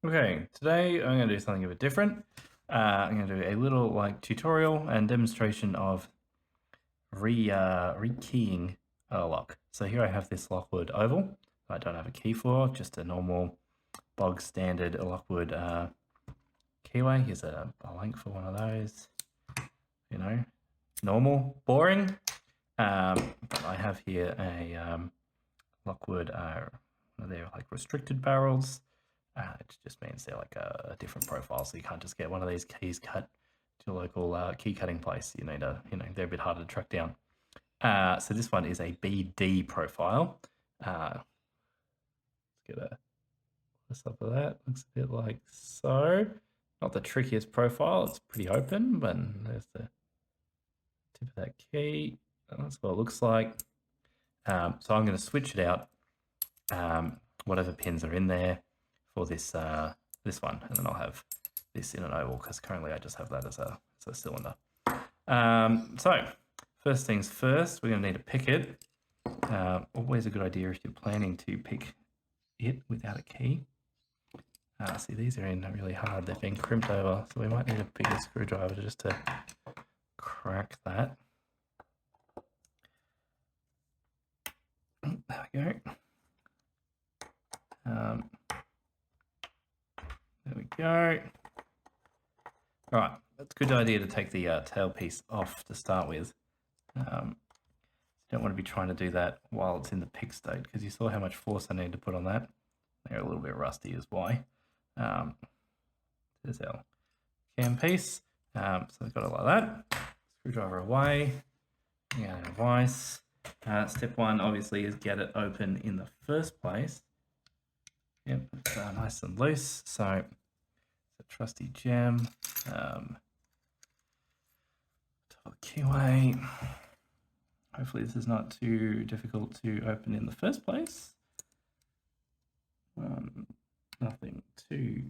Okay, today I'm going to do something a bit different. I'm going to do a little tutorial and demonstration of rekeying a lock. So here I have this Lockwood oval. I don't have a key for, just a normal bog standard Lockwood keyway. Here's a link for one of those. You know, normal, boring. But I have here a Lockwood. They're like restricted barrels. It just means they're like a different profile, so you can't just get one of these keys cut to your local key cutting place. You need they're a bit harder to track down. So this one is a BD profile. Let's get a close up of that. Looks a bit like so. Not the trickiest profile. It's pretty open, but there's the tip of that key. That's what it looks like. So I'm going to switch it out. Whatever pins are in there for this this one, and then I'll have this in an oval because currently I just have that as a cylinder. So first things first, we're going to need to pick it. Always a good idea if you're planning to pick it without a key. See, these are in really hard. They've been crimped over, so we might need a bigger screwdriver just to crack that. There we go. There we go. All right, it's a good idea to take the tail piece off to start with. You don't want to be trying to do that while it's in the pick state, because you saw how much force I need to put on that. They're a little bit rusty is why. There's our cam piece. So I've got it like that. Screwdriver away. Yeah, vise. Step one obviously is get it open in the first place. Yep, it's nice and loose. So it's a trusty gem. Top keyway. Hopefully this is not too difficult to open in the first place. Nothing too.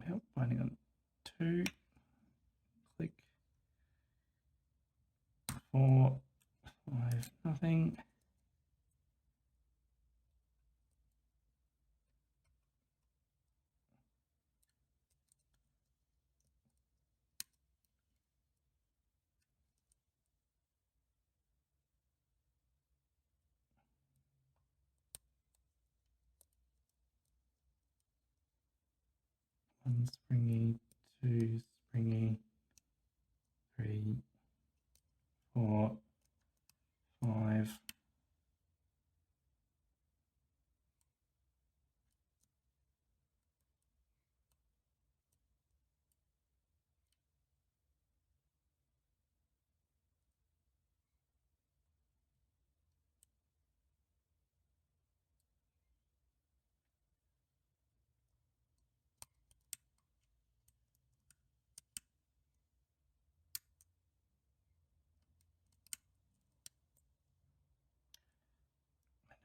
Yep, binding on 2. Click. 4, 5, nothing. One springy, 2 springy, 3, 4, 5.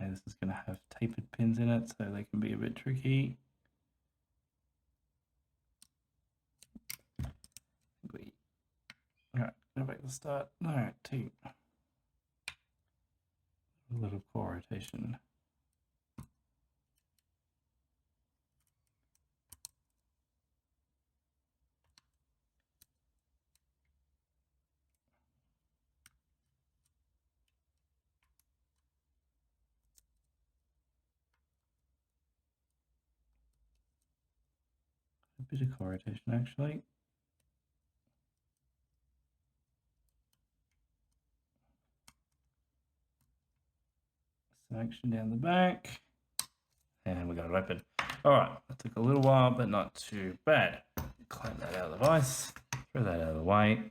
Now this is going to have tapered pins in it, so they can be a bit tricky. Alright, go back to the start. Alright, 2. A little core rotation. A bit of core rotation actually. Selection down the back. And we got it open. Alright, that took a little while, but not too bad. Climb that out of the vise, throw that out of the way.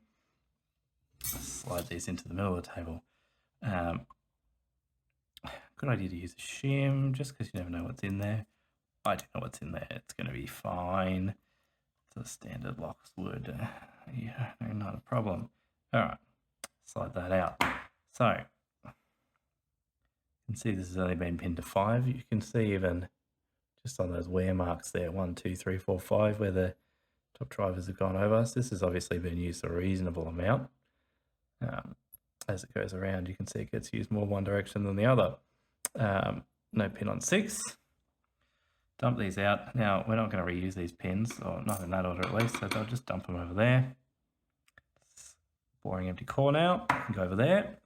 Slide these into the middle of the table. Good idea to use a shim, just because you never know what's in there. I do know what's in there. It's going to be fine. It's a standard Lockwood. Yeah, no, not a problem. All right, slide that out. So you can see this has only been pinned to 5. You can see even just on those wear marks there, 1, 2, 3, 4, 5, where the top drivers have gone over. So this has obviously been used a reasonable amount. As it goes around, you can see it gets used more one direction than the other. No pin on 6. dump these out. Now, we're not going to reuse these pins, or not in that order at least, so I'll just dump them over there. Boring empty core now. Go over there.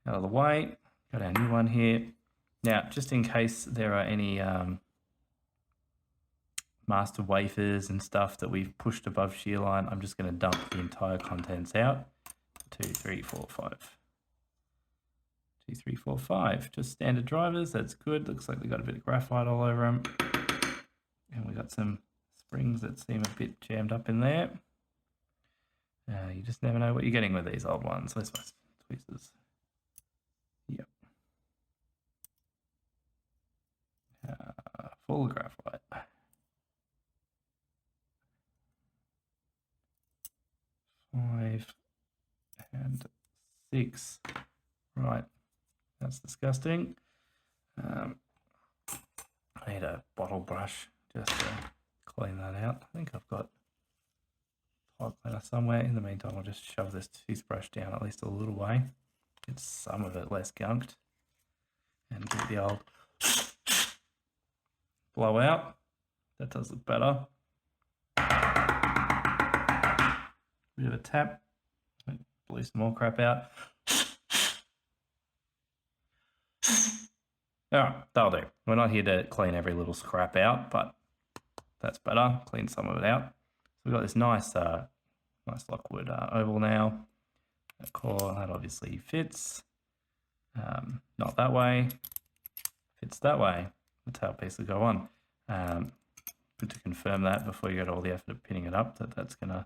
Out of the way. Got our new one here. Now, just in case there are any master wafers and stuff that we've pushed above shear line, I'm just going to dump the entire contents out. 2, 3, 4, 5. 2, 3, 4, 5. Just standard drivers. That's good. Looks like they got a bit of graphite all over them. And we got some springs that seem a bit jammed up in there. You just never know what you're getting with these old ones. Where's my tweezers? Yep. Full of graphite. 5 and 6. Right, that's disgusting. I need a bottle brush just to clean that out. I think I've got pipe cleaner somewhere. In the meantime, I'll just shove this toothbrush down at least a little way. Get some of it less gunked. And get the old blow out. That does look better. Bit of a tap. Blew some more crap out. Alright, that'll do. We're not here to clean every little scrap out, but that's better. Clean some of it out. So we've got this nice Lockwood oval now. That core, that obviously fits. Not that way. Fits that way. That's how a piece will go on. Good to confirm that before you go to all the effort of pinning it up, that's going to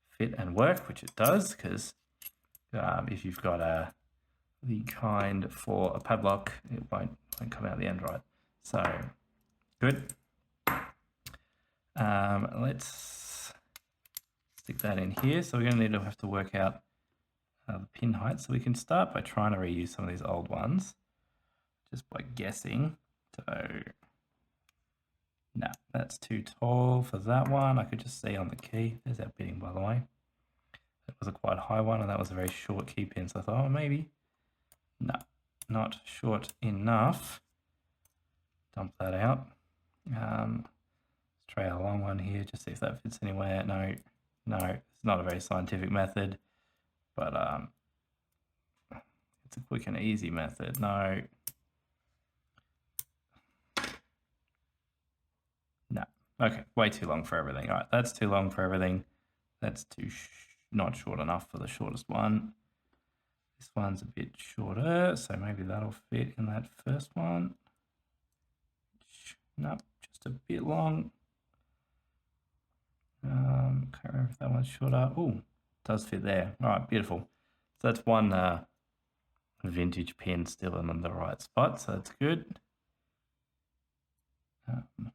fit and work, which it does, because if you've got the kind for a padlock, it won't come out the end right. So good. Let's stick that in here. So we're going to have to work out the pin height. So we can start by trying to reuse some of these old ones just by guessing. So no, that's too tall for that one. I could just see on the key. There's our pinning, by the way. That was a quite high one, and that was a very short key pin. So I thought, oh, maybe. No, not short enough. Dump that out. Let's try a long one here, just see if that fits anywhere. No, it's not a very scientific method, but it's a quick and easy method. No. No. Okay, way too long for everything. All right, that's too long for everything. That's not short enough for the shortest one. This one's a bit shorter, so maybe that'll fit in that first one. Nope, just a bit long. Can't remember if that one's shorter. Oh, does fit there. All right, beautiful. So that's one vintage pin still in the right spot, so that's good.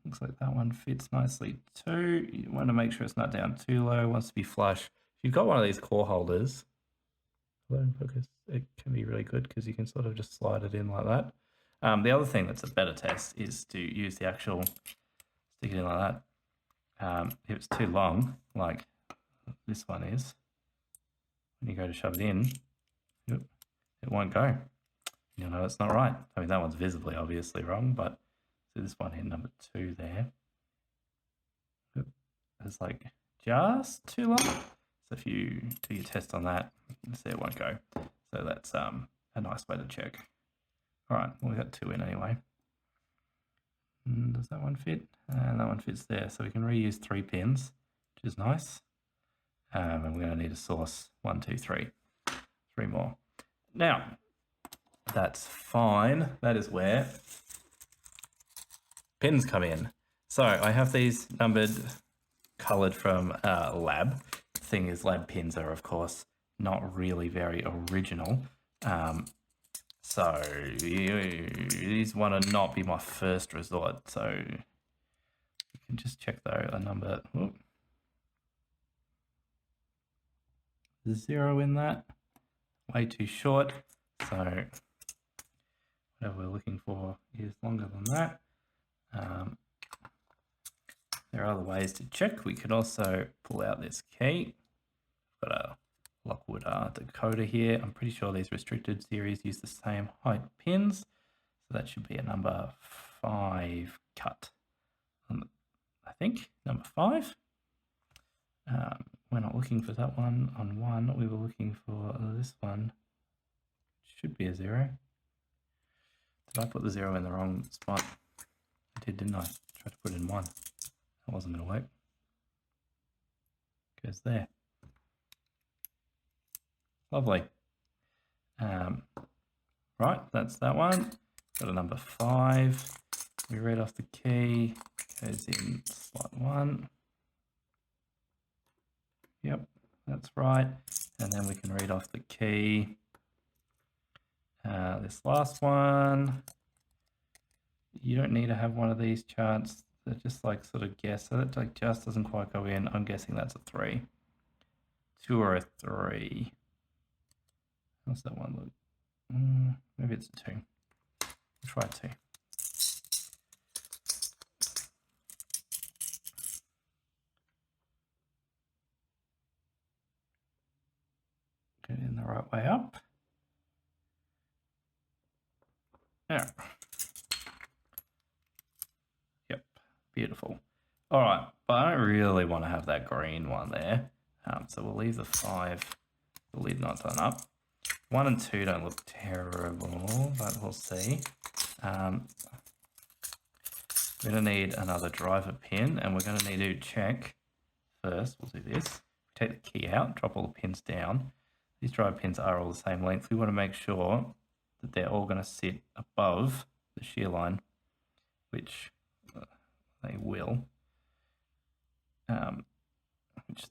Looks like that one fits nicely too. You want to make sure it's not down too low. It wants to be flush. If you've got one of these core holders, focus, it can be really good because you can sort of just slide it in like that. The other thing that's a better test is to use the actual, stick it in like that. If it's too long, like this one is, when you go to shove it in, it won't go. You'll know it's not right. I mean, that one's visibly obviously wrong, but see this one here, number 2 there. It's like just too long. So if you do your test on that, see it won't go. So that's a nice way to check. All right, well, we got 2 in anyway. Does that one fit? And that one fits there. So we can reuse 3 pins, which is nice. And we're going to need a source 1, 2, 3. 3 more. Now, that's fine. That is where pins come in. So I have these numbered, colored from Lab. The thing is, Lab pins are, of course, not really very original. So these want to not be my first resort. So you can just check though a number. Oops. 0 in that. Way too short. So whatever we're looking for is longer than that. There are other ways to check. We could also pull out this key. Got a Lockwood decoder here. I'm pretty sure these restricted series use the same height pins. So that should be a number 5K. cut. I think number 5. We're not looking for that one on 1. We were looking for this one. Should be a 0. Did I put the 0 in the wrong spot? I did, didn't I? Tried to put it in 1. That wasn't going to work. Goes there. Lovely. Right, that's that one. Got a number 5. We read off the key. Goes in slot 1. Yep, that's right. And then we can read off the key. This last one. You don't need to have one of these charts. They're just like sort of guess. So that like just doesn't quite go in. I'm guessing that's a 3. 2 or a 3. How's that one look? Maybe it's a 2. We'll try 2. Get it in the right way up. Yeah. Yep, beautiful. All right, but I don't really want to have that green one there. So we'll leave the 5, the lid not done up. 1 and 2 don't look terrible, but we'll see. We're going to need another driver pin, and we're going to need to check first. We'll do this. Take the key out, drop all the pins down. These driver pins are all the same length. We want to make sure that they're all going to sit above the shear line, which they will. Which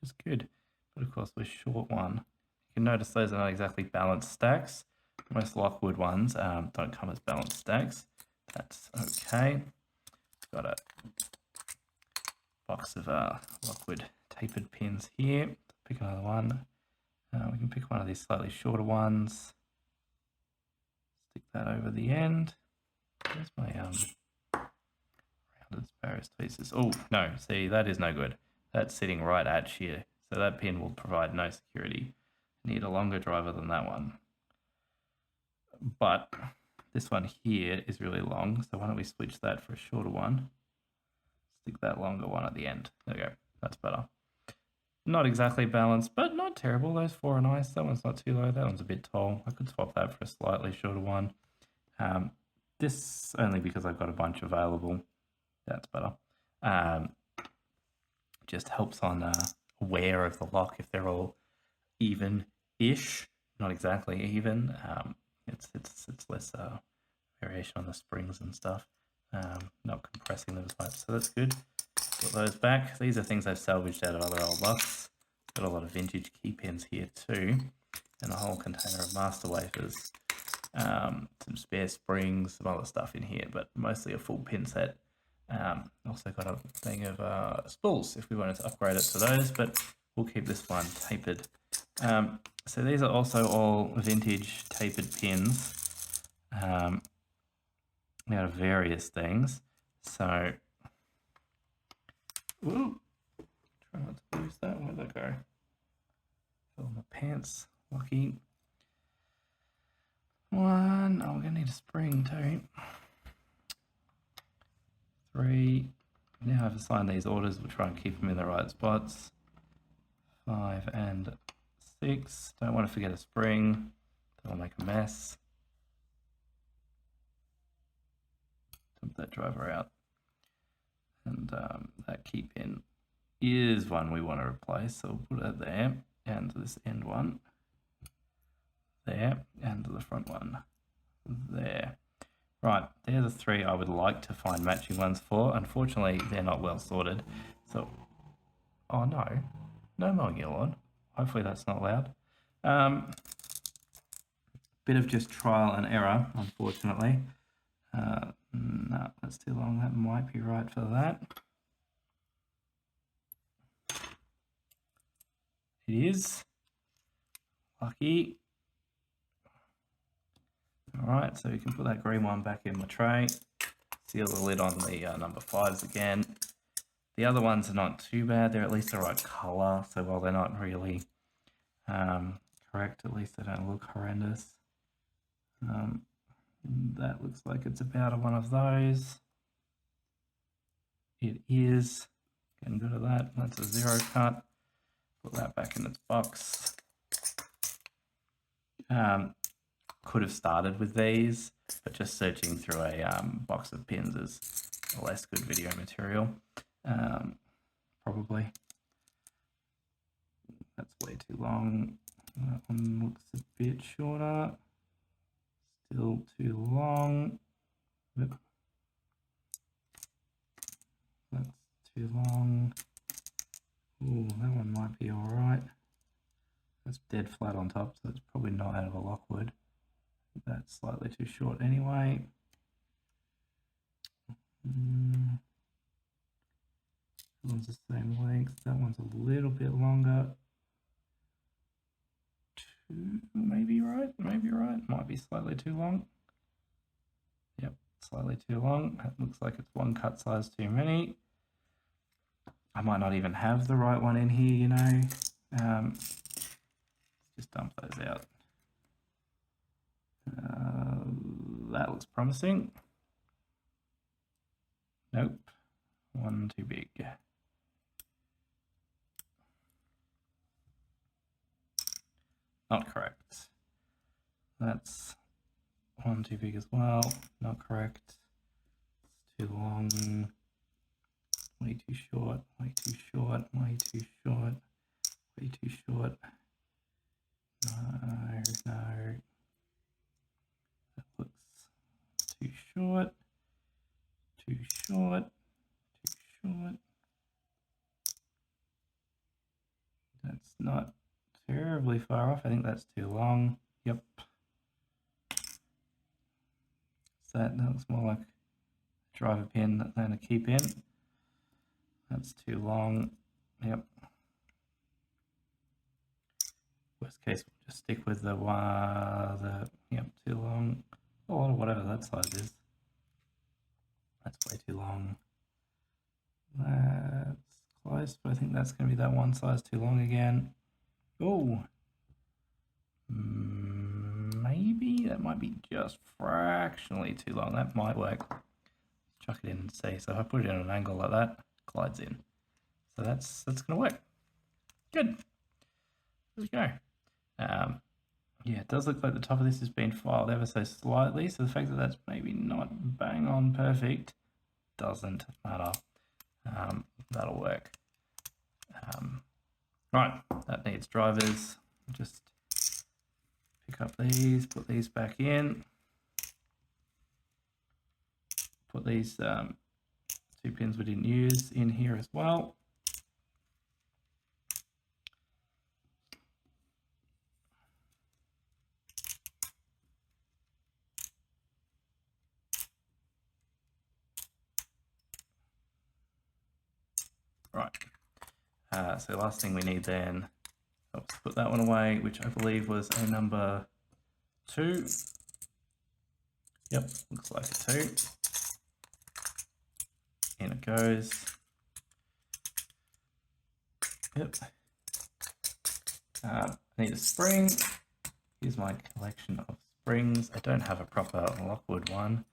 is good. But of course, we're short one. You can notice those are not exactly balanced stacks. Most Lockwood ones don't come as balanced stacks. That's okay. Got a box of Lockwood tapered pins here. Pick another one. We can pick one of these slightly shorter ones. Stick that over the end. Where's my rounded sparrows tweezers? Oh, no, see, that is no good. That's sitting right at shear. So that pin will provide no security. Need a longer driver than that one. But this one here is really long, so why don't we switch that for a shorter one? Stick that longer one at the end. There we go. That's better. Not exactly balanced, but not terrible. Those 4 are nice. That one's not too low. That one's a bit tall. I could swap that for a slightly shorter one. This only because I've got a bunch available. That's better. Just helps on wear of the lock if they're all even-ish. Not exactly even. It's less variation on the springs and stuff. Not compressing those pipes, so that's good. Put those back. These are things I've salvaged out of other old locks. Got a lot of vintage key pins here too, and a whole container of master wafers. Some spare springs, some other stuff in here, but mostly a full pin set. Also got a thing of spools if we wanted to upgrade it to those, but we'll keep this one tapered. So these are also all vintage tapered pins out of various things. So, ooh, try not to lose that. Where'd that go? Fell in my pants. Lucky. 1. Oh, we're gonna need a spring too. 3. Now I've assigned these orders. We'll try and keep them in the right spots. 5 and 6. Don't want to forget a spring. That'll make a mess. Dump that driver out. And that key pin is one we want to replace. So we'll put it there. And this end one there. And the front one there. Right, they're the 3 I would like to find matching ones for. Unfortunately, they're not well sorted. So, oh no. No mowing your lawn. Hopefully that's not loud. Bit of just trial and error, unfortunately. No, that's too long. That might be right for that. It is. Lucky. Alright, so we can put that green one back in my tray. Seal the lid on the number 5s again. The other ones are not too bad. They're at least the right colour. So while they're not really correct, at least they don't look horrendous. That looks like it's about one of those. it is. Getting good at that. That's a 0 cut. Put that back in its box. Could have started with these, but just searching through a box of pins is less good video material. Probably. That's way too long. That one looks a bit shorter. Still too long. Yep. That's too long. Ooh, that one might be alright. That's dead flat on top, so it's probably not out of a lockwood. That's slightly too short anyway. That one's the same length. That one's a little bit longer. Maybe right, maybe right. Might be slightly too long. Yep, slightly too long. That looks like it's one cut size too many. I might not even have the right one in here, you know. Just dump those out. That looks promising. Nope, one too big. Not correct. That's one too big as well. Not correct. It's too long. Way too short. Way too short. Way too short. Way too short. No, no. That looks too short. Too short. Too short. That's not terribly far off. I think that's too long. Yep. So that looks more like a driver pin than a key pin. That's too long. Yep. Worst case, we'll just stick with the yep, too long. Or whatever that size is. That's way too long. That's close, but I think that's going to be that one size too long again. Oh, maybe that might be just fractionally too long. That might work. Chuck it in and see. So if I put it in an angle like that, it glides in. So that's going to work. Good. There we go. Yeah, it does look like the top of this has been filed ever so slightly. So the fact that that's maybe not bang on perfect doesn't matter. That'll work. Right, that needs drivers. Just pick up these, put these back in. Put these 2 pins we didn't use in here as well. Right. So last thing we need then, let's put that one away, which I believe was a number 2. Yep, looks like a 2. In it goes. Yep. I need a spring. Here's my collection of springs. I don't have a proper lockwood one,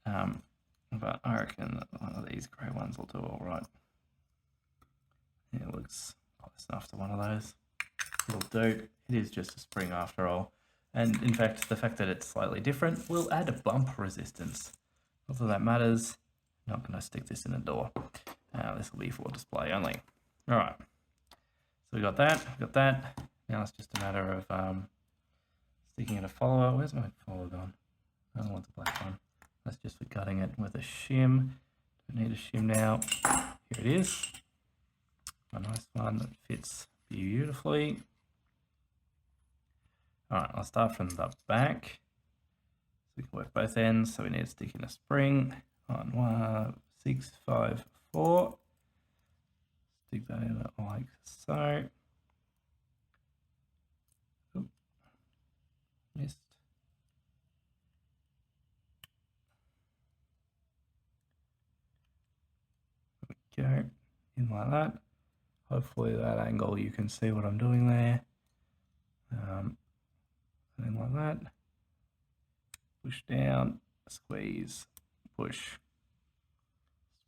but I reckon that one of these grey ones will do all right. It looks close enough to one of those. It'll do. It is just a spring after all. And in fact, the fact that it's slightly different will add a bump resistance. Not that that matters. I'm not going to stick this in a door. This will be for display only. All right. So we got that. Got that. Now it's just a matter of sticking in a follower. Where's my follower gone? I don't want the black one. That's just for cutting it with a shim. Don't need a shim now. Here it is. A nice one that fits beautifully. All right, I'll start from the back. So we can work both ends. So we need to stick in a spring on 6, 5, 4. Stick that in like so. Oop. Missed. There we go. In like that. Hopefully that angle you can see what I'm doing there. And like that. Push down, squeeze, push,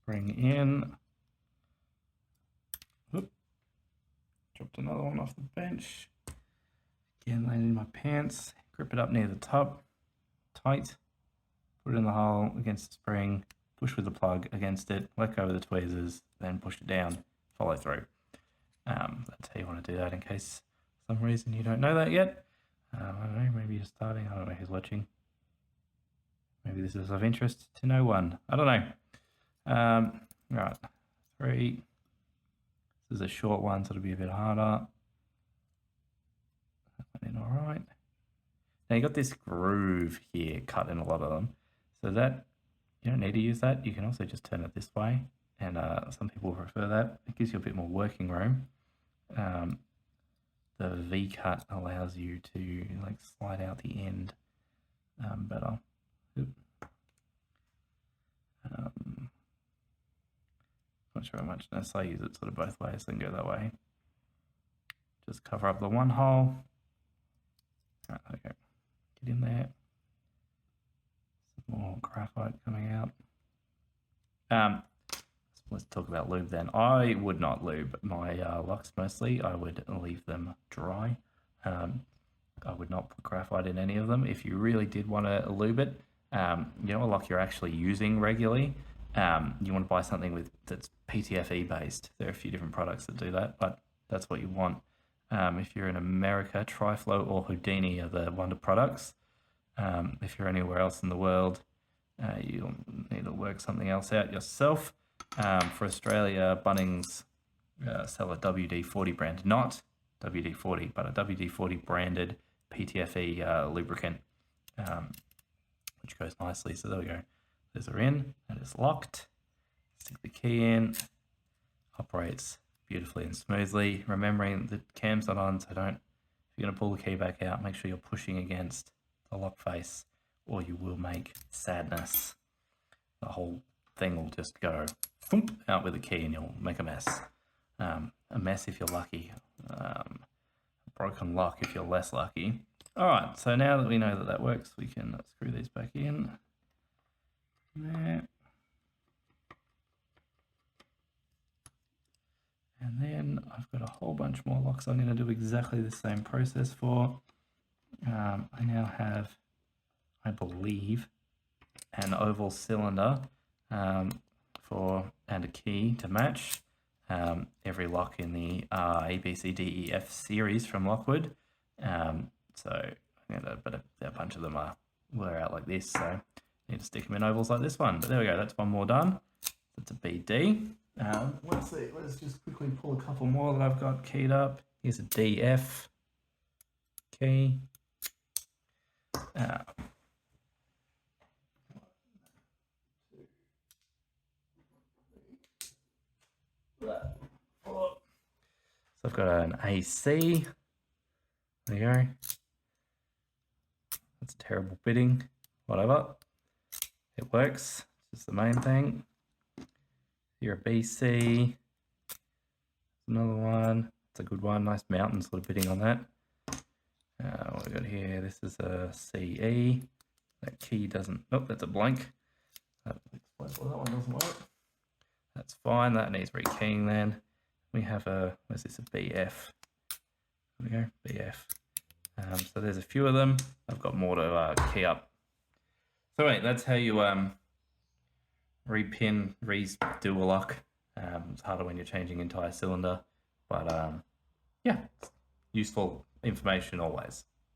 spring in. Dropped another one off the bench. Again, landed in my pants. Grip it up near the top, tight. Put it in the hole against the spring. Push with the plug against it. Let go of the tweezers. Then push it down. Follow through. That's how you want to do that in case for some reason you don't know that yet. I don't know, maybe you're starting. I don't know who's watching. Maybe this is of interest to no one. I don't know. Right, 3. This is a short one, so it'll be a bit harder. That went in all right. Now you got this groove here cut in a lot of them. So that, you don't need to use that. You can also just turn it this way. And some people prefer that. It gives you a bit more working room. The V cut allows you to like slide out the end better. Not sure how much unless I use it sort of both ways, then go that way. Just cover up the one hole. Right, okay. Get in there. Some more graphite coming out. Let's talk about lube then. I would not lube my locks mostly. I would leave them dry. I would not put graphite in any of them. If you really did want to lube it, you know, a lock you're actually using regularly, you want to buy something that's PTFE based. There are a few different products that do that, but that's what you want. If you're in America, Triflow or Houdini are the Wonder products. If you're anywhere else in the world, you'll need to work something else out yourself. For Australia, Bunnings sell a WD-40 brand, not WD-40, but a WD-40 branded PTFE lubricant, which goes nicely. So there we go. Those are in. That is locked. Stick the key in. Operates beautifully and smoothly. Remembering the cam's not on, so if you're going to pull the key back out, make sure you're pushing against the lock face, or you will make sadness. The whole thing will just go thump out with the key and you'll make a mess. A mess if you're lucky. A broken lock if you're less lucky. Alright, so now that we know that works, we can screw these back in. There. And then I've got a whole bunch more locks I'm going to do exactly the same process for. I now have, I believe, an oval cylinder and a key to match every lock in the A, B, C, D, E, F series from Lockwood. So a bunch of them were out like this, so I need to stick them in ovals like this one. But there we go, that's one more done. That's a BD. Let's see, let's just quickly pull a couple more that I've got keyed up. Here's a DF key. So I've got an AC. There you go. That's terrible bitting. Whatever. It works. It's the main thing. You're a BC. Another one. It's a good one. Nice mountain sort of bitting on that. What we got here? This is a CE. That key doesn't. Nope, that's a blank. That explains why that one doesn't work. That's fine. That needs rekeying then. We have a. Where's this? A BF. There we go. BF. So there's a few of them. I've got more to key up. So wait, that's how you repin, redo a lock. It's harder when you're changing entire cylinder, but yeah, useful information always.